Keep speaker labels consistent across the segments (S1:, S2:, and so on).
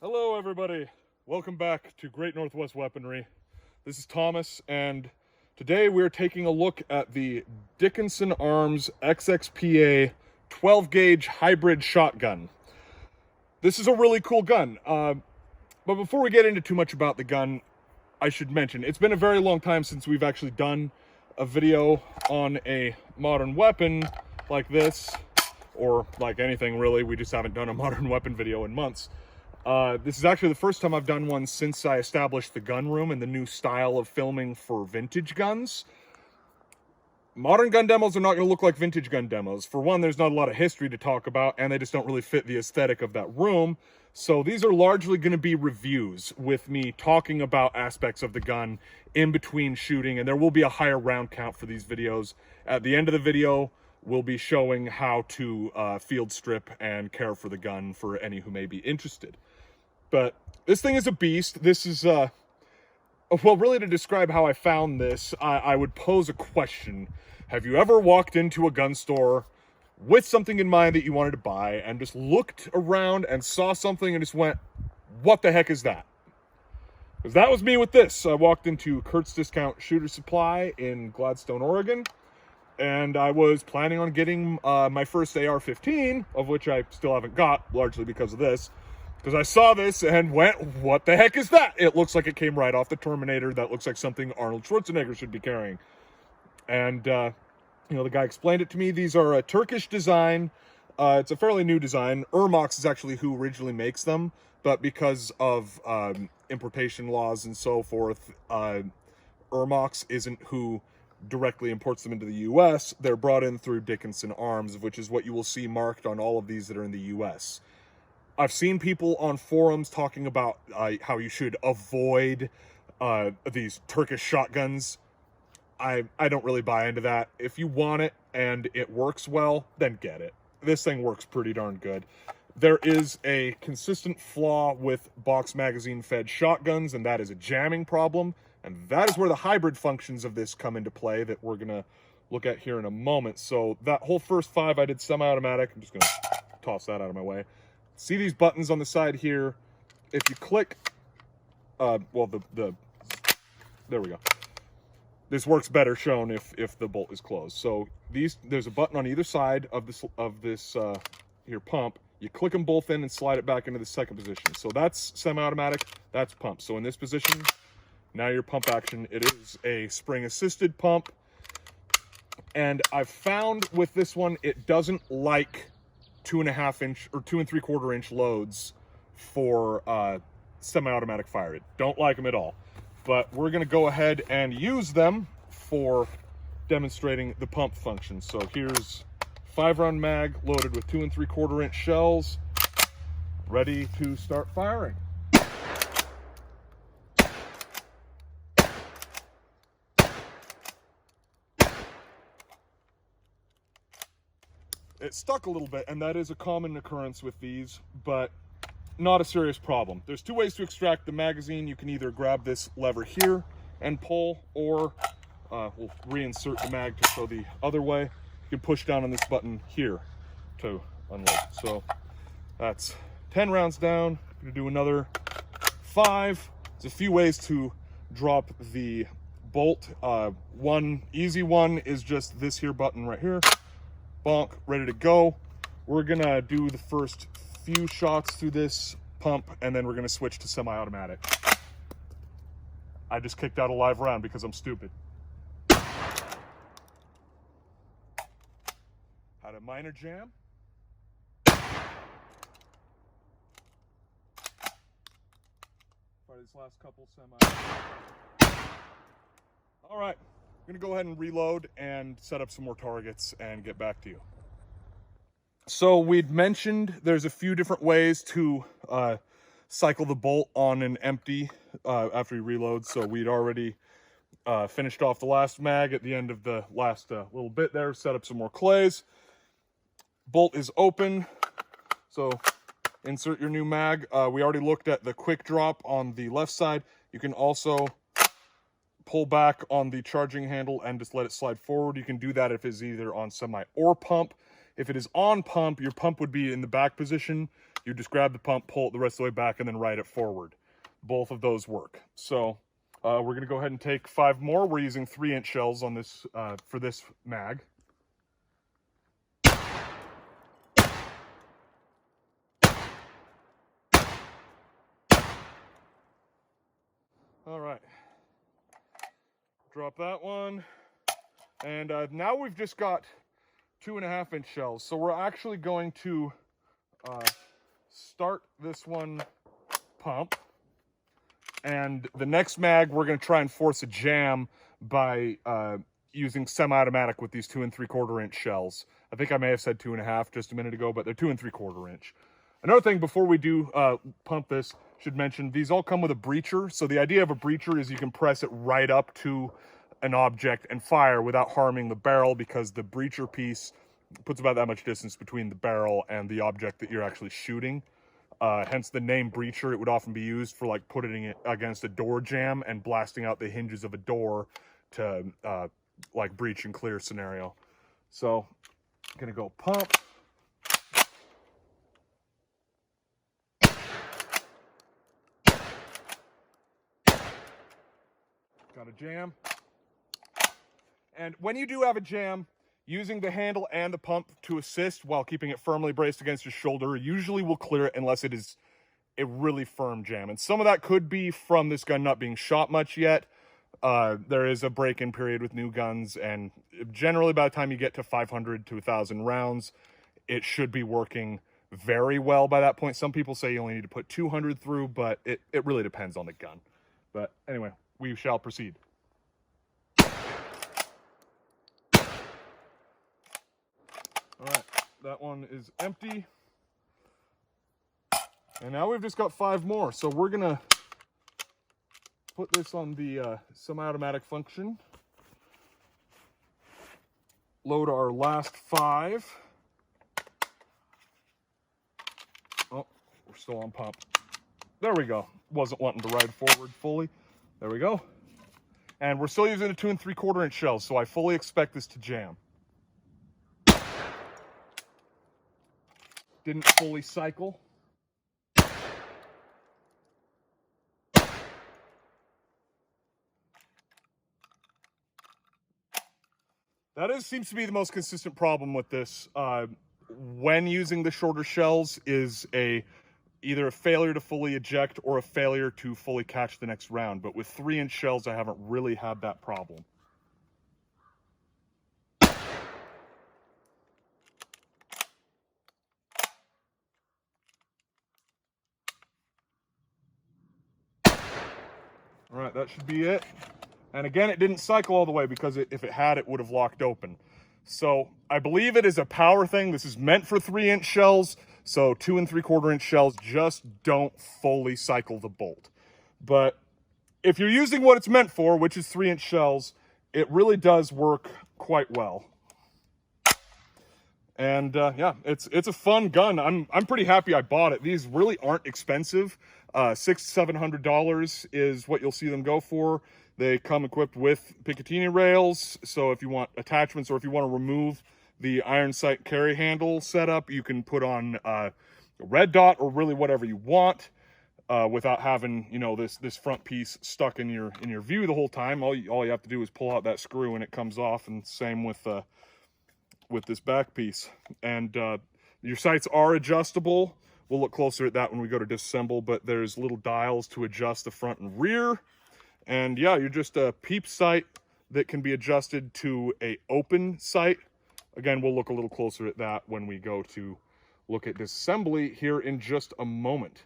S1: Hello everybody, welcome back to Great Northwest Weaponry. This is Thomas, and today we're taking a look at the Dickinson XXPA 12 gauge hybrid shotgun. This is a really cool gun, but before we get into too much about the gun, I should mention it's been a very long time since we've actually done a video on a modern weapon like this, or like anything really. We just haven't done a modern weapon video in months. This is actually the first time I've done one since I established the gun room and the new style of filming for vintage guns. Modern gun demos are not going to look like vintage gun demos. For one, there's not a lot of history to talk about, and they just don't really fit the aesthetic of that room. So these are largely going to be reviews with me talking about aspects of the gun in between shooting, and there will be a higher round count for these videos. At the end of the video, we'll be showing how to field strip and care for the gun for any who may be interested. But this thing is a beast. This is, well, really to describe how I found this, I would pose a question. Have you ever walked into a gun store with something in mind that you wanted to buy and just looked around and saw something and just went, what the heck is that? Because that was me with this. I walked into Kurt's Discount Shooter Supply in Gladstone, Oregon, and I was planning on getting my first AR-15, of which I still haven't got, largely because of this. Because I saw this and went, what the heck is that? It looks like it came right off the Terminator. That looks like something Arnold Schwarzenegger should be carrying. And, you know, the guy explained it to me. These are a Turkish design. It's a fairly new design. Ermox is actually who originally makes them. But because of importation laws and so forth, Ermox isn't who directly imports them into the U.S. They're brought in through Dickinson Arms, which is what you will see marked on all of these that are in the U.S. I've seen people on forums talking about how you should avoid these Turkish shotguns. I don't really buy into that. If you want it and it works well, then get it. This thing works pretty darn good. There is a consistent flaw with box magazine fed shotguns, and that is a jamming problem. And that is where the hybrid functions of this come into play that we're going to look at here in a moment. So that whole first 5 I did semi-automatic. I'm just going to toss that out of my way. See these buttons on the side here? If you click, well, there we go. This works better shown if the bolt is closed. So there's a button on either side of this here pump. You click them both in and slide it back into the second position. So that's semi-automatic, that's pump. So in this position, now your pump action, it is a spring-assisted pump. And I've found with this one, it doesn't like 2.5 inch or 2 3/4 inch loads for semi-automatic fire. It don't like them at all. But we're going to go ahead and use them for demonstrating the pump function. So here's 5-round mag loaded with 2 3/4 inch shells, ready to start firing. It stuck a little bit, and that is a common occurrence with these, but not a serious problem. There's 2 ways to extract the magazine. You can either grab this lever here and pull, or we'll reinsert the mag to show the other way. You can push down on this button here to unload. So that's 10 rounds down. I'm gonna do another 5. There's a few ways to drop the bolt. One easy one is just this here button right here. Bonk, ready to go. We're gonna do the first few shots through this pump, and then we're gonna switch to semi-automatic. I just kicked out a live round because I'm stupid. Had a minor jam. Try this last couple semi. All right. I'm gonna go ahead and reload and set up some more targets and get back to you. So we'd mentioned there's a few different ways to cycle the bolt on an empty after you reload. So we'd already finished off the last mag at the end of the last little bit there, set up some more clays. Bolt is open, so insert your new mag. We already looked at the quick drop on the left side. You can also pull back on the charging handle and just let it slide forward. You can do that if it's either on semi or pump. If it is on pump, your pump would be in the back position. You just grab the pump, pull it the rest of the way back, and then ride it forward. Both of those work. So we're going to go ahead and take 5 more. We're using 3-inch shells on this for this mag. All right. Drop that one. And now we've just got 2.5-inch shells. So we're actually going to start this one pump. And the next mag, we're going to try and force a jam by using semi-automatic with these 2 3/4-inch shells. I think I may have said 2.5 just a minute ago, but they're 2 3/4-inch. Another thing before we do pump this, should mention, these all come with a breacher. So the idea of a breacher is you can press it right up to an object and fire without harming the barrel, because the breacher piece puts about that much distance between the barrel and the object that you're actually shooting. Hence the name breacher. It would often be used for like putting it against a door jamb and blasting out the hinges of a door to like breach and clear scenario. So I'm gonna go pump. Got a jam. And when you do have a jam, using the handle and the pump to assist while keeping it firmly braced against your shoulder usually will clear it, unless it is a really firm jam. And some of that could be from this gun not being shot much yet. There is a break-in period with new guns, and generally by the time you get to 500 to 1,000 rounds, it should be working very well by that point. Some people say you only need to put 200 through, but it really depends on the gun. But anyway, we shall proceed. All right, that one is empty. And now we've just got 5 more. So we're gonna put this on the semi-automatic function. Load our last 5. Oh, we're still on pump. There we go. Wasn't wanting to ride forward fully. There we go. And we're still using a 2 3/4-inch shells, so I fully expect this to jam. Didn't fully cycle. That seems to be the most consistent problem with this. When using the shorter shells is either a failure to fully eject or a failure to fully catch the next round. But with 3-inch shells, I haven't really had that problem. All right, that should be it. And again, it didn't cycle all the way because if it had, it would have locked open. So I believe it is a power thing. This is meant for 3-inch shells. So 2 3/4-inch shells just don't fully cycle the bolt. But if you're using what it's meant for, which is 3-inch shells, it really does work quite well. And yeah, it's a fun gun. I'm pretty happy I bought it. These really aren't expensive. $600 to $700 is what you'll see them go for. They come equipped with Picatinny rails, so if you want attachments or if you want to remove the iron sight carry handle setup, you can put on a red dot or really whatever you want without having, you know, this front piece stuck in your view the whole time. All you have to do is pull out that screw and it comes off, and same with this back piece. And your sights are adjustable. We'll look closer at that when we go to disassemble, but there's little dials to adjust the front and rear. And yeah, you're just a peep sight that can be adjusted to a open sight. Again, we'll look a little closer at that when we go to look at disassembly here in just a moment.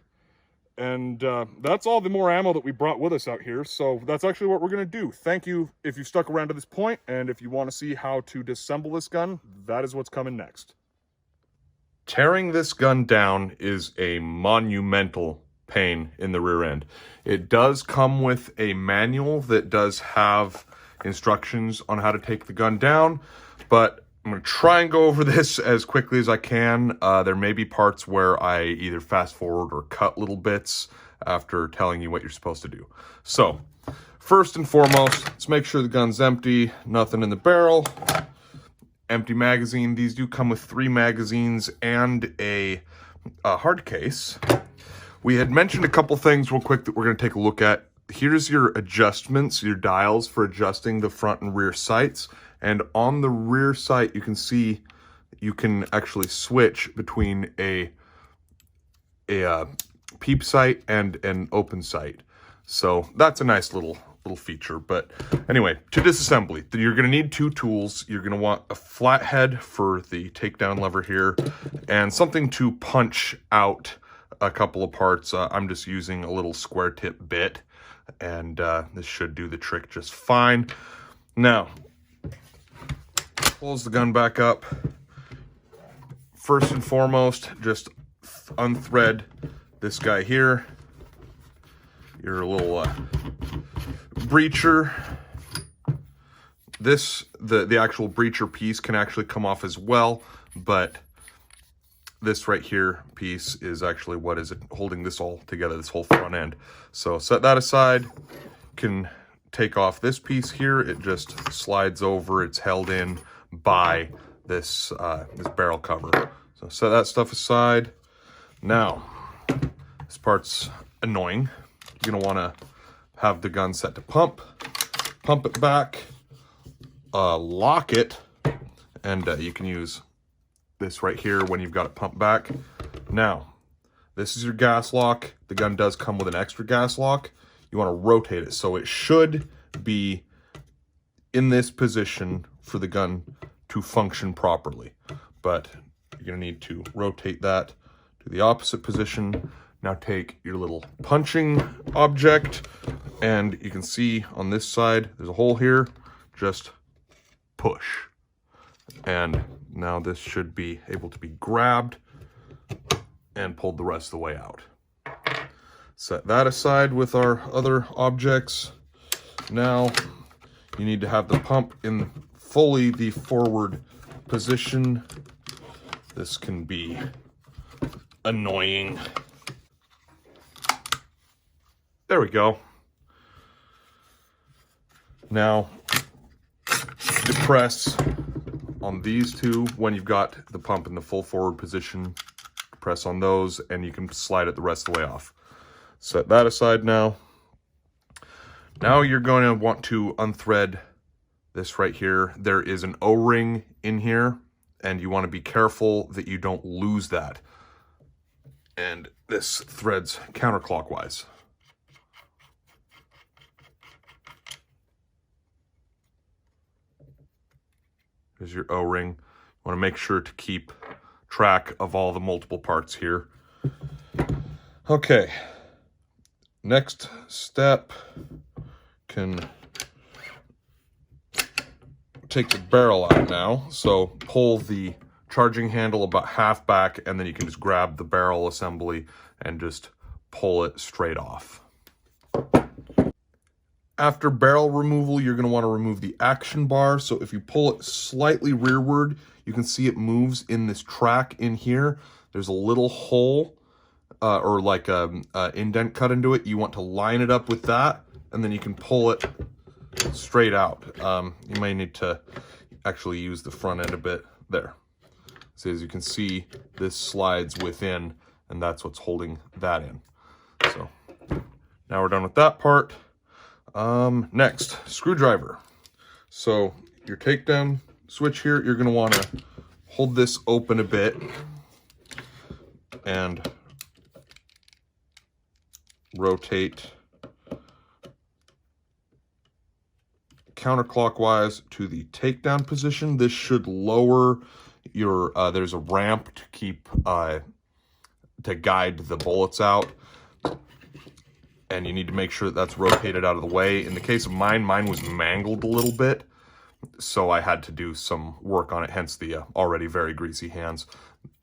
S1: And that's all the more ammo that we brought with us out here. So that's actually what we're going to do. Thank you if you've stuck around to this point, and if you want to see how to disassemble this gun, that is what's coming next. Tearing this gun down is a monumental pain in the rear end. It does come with a manual that does have instructions on how to take the gun down, but I'm going to try and go over this as quickly as I can. There may be parts where I either fast forward or cut little bits after telling you what you're supposed to do. So, first and foremost, let's make sure the gun's empty, nothing in the barrel. empty magazine. These do come with 3 magazines and a hard case. We had mentioned a couple things real quick that we're going to take a look at. Here's your adjustments, your dials for adjusting the front and rear sights. And on the rear sight, you can see you can actually switch between a peep sight and an open sight. So that's a nice little feature. But anyway, to disassembly, you're going to need 2 tools. You're going to want a flathead for the takedown lever here and something to punch out a couple of parts. I'm just using a little square tip bit, and this should do the trick just fine. Now, close the gun back up. First and foremost, just unthread this guy here, your little breacher. The actual breacher piece can actually come off as well, but this right here piece is actually what is holding this all together, this whole front end. So set that aside. Can take off this piece here. It just slides over. It's held in by this this barrel cover. So set that stuff aside. Now, this part's annoying. You're gonna want to have the gun set to pump it back, lock it, and you can use this right here when you've got it pumped back. Now, this is your gas lock. The gun does come with an extra gas lock. You want to rotate it, so it should be in this position for the gun to function properly. But you're going to need to rotate that to the opposite position. Now take your little punching object, and you can see on this side, there's a hole here. Just push. And now this should be able to be grabbed and pulled the rest of the way out. Set that aside with our other objects. Now you need to have the pump in fully the forward position. This can be annoying. There we go. Now depress on these 2 when you've got the pump in the full forward position. Press on those and you can slide it the rest of the way off. Set that aside now. Now you're going to want to unthread this right here. There is an O-ring in here, and you want to be careful that you don't lose that. And this threads counterclockwise. There's your O-ring. You want to make sure to keep track of all the multiple parts here. Okay. Next step, can take the barrel out now. So pull the charging handle about half back, and then you can just grab the barrel assembly and just pull it straight off. After barrel removal, you're going to want to remove the action bar. So if you pull it slightly rearward, you can see it moves in this track in here. There's a little hole or like a indent cut into it. You want to line it up with that, and then you can pull it straight out. You may need to actually use the front end a bit there. So as you can see, this slides within, and that's what's holding that in. So now we're done with that part. Next, screwdriver. So your takedown switch here, you're going to want to hold this open a bit and rotate counterclockwise to the takedown position. This should lower your, there's a ramp to keep, to guide the bullets out. And you need to make sure that that's rotated out of the way. In the case of mine was mangled a little bit, so I had to do some work on it, hence the already very greasy hands.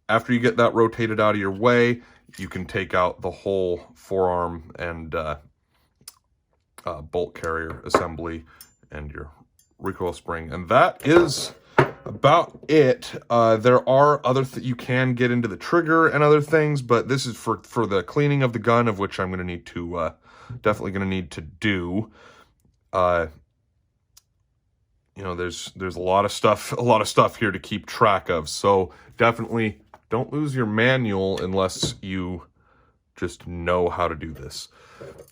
S1: After you get that rotated out of your way, you can take out the whole forearm and bolt carrier assembly and your recoil spring. And that is about it. There are other you can get into the trigger and other things, but this is for the cleaning of the gun, of which I'm going to need to definitely going to need to do. you know, there's a lot of stuff here to keep track of. So definitely don't lose your manual unless you just know how to do this.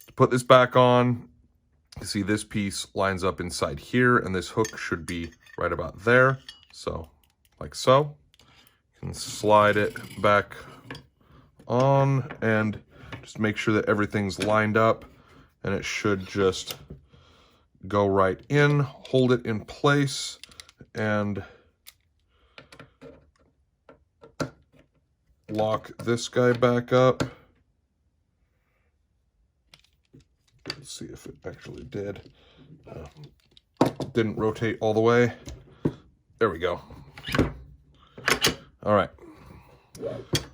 S1: To put this back on, you see this piece lines up inside here, and this hook should be right about there. So like so, you can slide it back on and just make sure that everything's lined up, and it should just go right in, hold it in place, and lock this guy back up. Let's see if it actually did. Didn't rotate all the way. There we go. All right.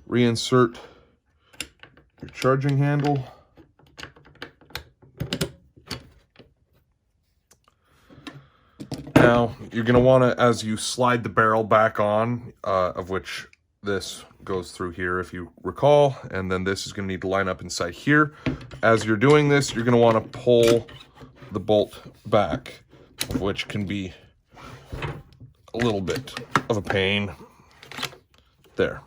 S1: Reinsert your charging handle. Now, you're going to want to, as you slide the barrel back on, of which this goes through here if you recall, and then this is going to need to line up inside here. As you're doing this, you're going to want to pull the bolt back, which can be a little bit of a pain. There.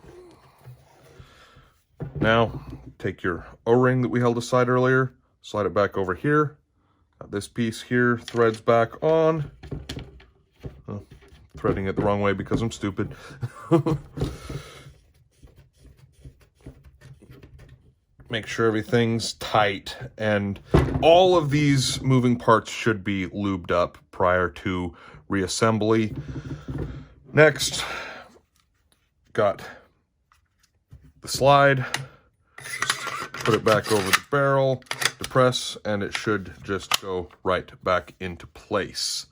S1: Now, take your O-ring that we held aside earlier, slide it back over here. This piece here threads back on. Threading it the wrong way because I'm stupid. Make sure everything's tight, and all of these moving parts should be lubed up prior to reassembly. Next, got the slide. Just put it back over the barrel, depress, and it should just go right back into place.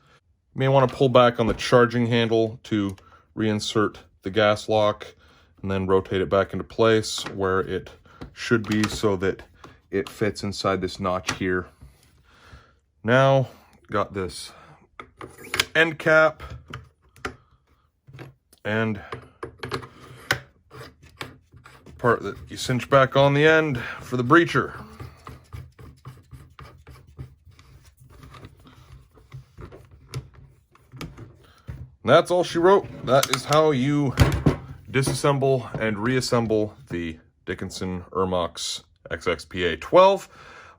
S1: You may want to pull back on the charging handle to reinsert the gas lock, and then rotate it back into place where it should be so that it fits inside this notch here. Now, got this end cap and part that you cinch back on the end for the breacher. And that's all she wrote. That is how you disassemble and reassemble the Dickinson Ermox XXPA 12.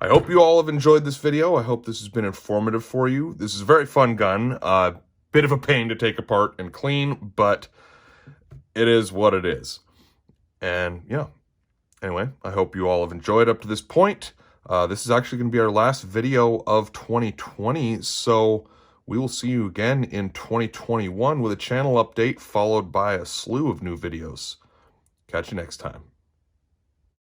S1: I hope you all have enjoyed this video. I hope this has been informative for you. This is a very fun gun. Bit of a pain to take apart and clean, but it is what it is. And yeah, anyway, I hope you all have enjoyed up to this point. This is actually going to be our last video of 2020, so we will see you again in 2021 with a channel update followed by a slew of new videos. Catch you next time.